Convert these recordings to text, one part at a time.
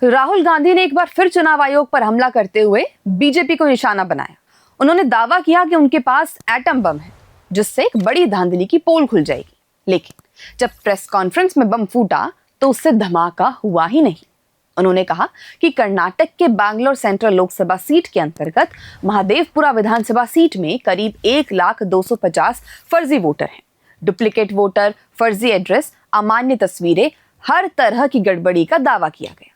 राहुल गांधी ने एक बार फिर चुनाव आयोग पर हमला करते हुए बीजेपी को निशाना बनाया। उन्होंने दावा किया कि उनके पास एटम बम है जिससे एक बड़ी धांधली की पोल खुल जाएगी। लेकिन जब प्रेस कॉन्फ्रेंस में बम फूटा तो उससे धमाका हुआ ही नहीं। उन्होंने कहा कि कर्नाटक के बैंगलोर सेंट्रल लोकसभा सीट के अंतर्गत महादेवपुरा विधानसभा सीट में करीब 1,250,000 फर्जी वोटर हैं। डुप्लीकेट वोटर, फर्जी एड्रेस, अमान्य तस्वीरें, हर तरह की गड़बड़ी का दावा किया गया।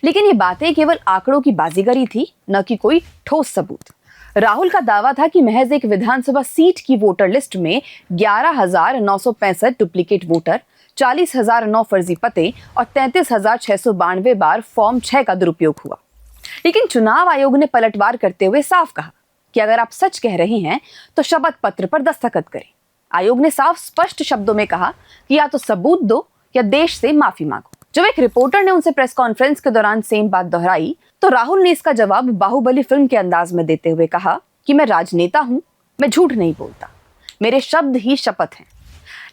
लेकिन ये बातें केवल आंकड़ों की बाजीगरी थी, न कि कोई ठोस सबूत। राहुल का दावा था कि महज एक विधानसभा सीट की वोटर लिस्ट में 11,965 डुप्लीकेट वोटर, 40,009 फर्जी पते और 33,692 बार फॉर्म 6 का दुरुपयोग हुआ। लेकिन चुनाव आयोग ने पलटवार करते हुए साफ कहा कि अगर आप सच कह रहे हैं तो शपथ पत्र पर दस्तखत करें। आयोग ने साफ स्पष्ट शब्दों में कहा कि या तो सबूत दो या देश से माफी मांगो। जब एक रिपोर्टर ने उनसे प्रेस कॉन्फ्रेंस के दौरान सेम बात दोहराई तो राहुल ने इसका जवाब बाहुबली फिल्म के अंदाज में देते हुए कहा कि मैं राजनेता हूं, मैं झूठ नहीं बोलता, मेरे शब्द ही शपथ हैं।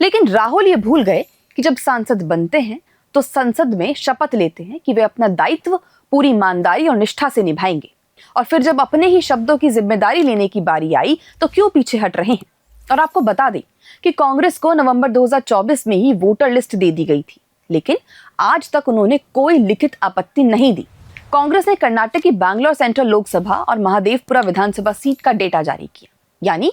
लेकिन राहुल ये भूल गए कि जब सांसद बनते हैं तो संसद में शपथ लेते हैं कि वे अपना दायित्व पूरी ईमानदारी और निष्ठा से निभाएंगे, और फिर जब अपने ही शब्दों की जिम्मेदारी लेने की बारी आई तो क्यों पीछे हट रहे हैं। और आपको बता दें कि कांग्रेस को नवंबर 2024 में ही वोटर लिस्ट दे दी गई थी, लेकिन आज तक उन्होंने कोई लिखित आपत्ति नहीं दी। कांग्रेस ने कर्नाटक की बैंगलोर सेंट्रल लोकसभा और महादेवपुरा विधानसभा सीट का डेटा जारी किया, यानी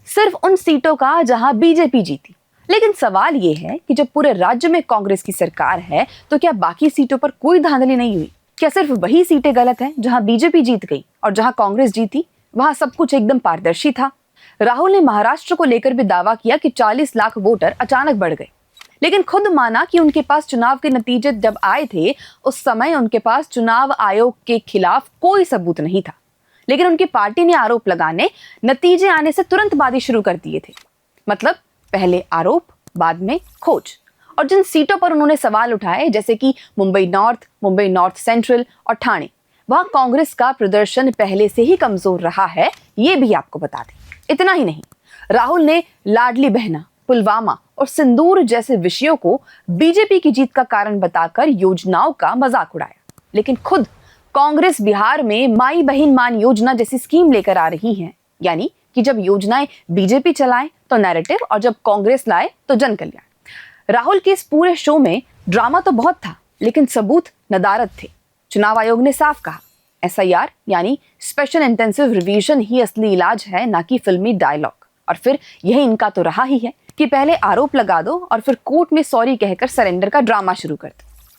सिर्फ उन सीटों का जहां बीजेपी जीती। लेकिन सवाल यह है कि जब पूरे राज्य में कांग्रेस की सरकार है तो क्या बाकी सीटों पर कोई धांधली नहीं हुई? क्या सिर्फ वही सीटें गलत हैं जहां बीजेपी जीत गई और जहां कांग्रेस जीती वहां सब कुछ एकदम पारदर्शी था? राहुल ने महाराष्ट्र को लेकर भी दावा किया कि 40 लाख वोटर अचानक बढ़ गए, लेकिन खुद माना कि उनके पास चुनाव के नतीजे जब आए थे उस समय उनके पास चुनाव आयोग के खिलाफ कोई सबूत नहीं था। लेकिन उनकी पार्टी ने आरोप लगाने नतीजे आने से तुरंत बाद ही शुरू कर दिए थे। मतलब पहले आरोप, बाद में खोज। और जिन सीटों पर उन्होंने सवाल उठाए जैसे कि मुंबई नॉर्थ सेंट्रल और ठाणे, वहां कांग्रेस का प्रदर्शन पहले से ही कमजोर रहा है, ये भी आपको बता दें। इतना ही नहीं, राहुल ने लाडली बहना, पुलवामा और सिंदूर जैसे विषयों को बीजेपी की जीत का कारण बताकर योजनाओं का मजाक उड़ाया। लेकिन खुद कांग्रेस बिहार में माई बहन मान योजना जैसी स्कीम लेकर आ रही है, यानी कि जब योजनाएं बीजेपी चलाए तो नैरेटिव और जब कांग्रेस लाए तो जन कल्याण। राहुल के इस पूरे शो में ड्रामा तो बहुत था, लेकिन सबूत नदारद थे। चुनाव आयोग ने साफ कहा, SIR यानी स्पेशल इंटेंसिव रिवीजन ही असली इलाज है, ना कि फिल्मी डायलॉग। और फिर यही इनका तो रहा ही है कि पहले आरोप लगा दो और फिर कोर्ट में सॉरी कहकर सरेंडर का ड्रामा शुरू कर दो।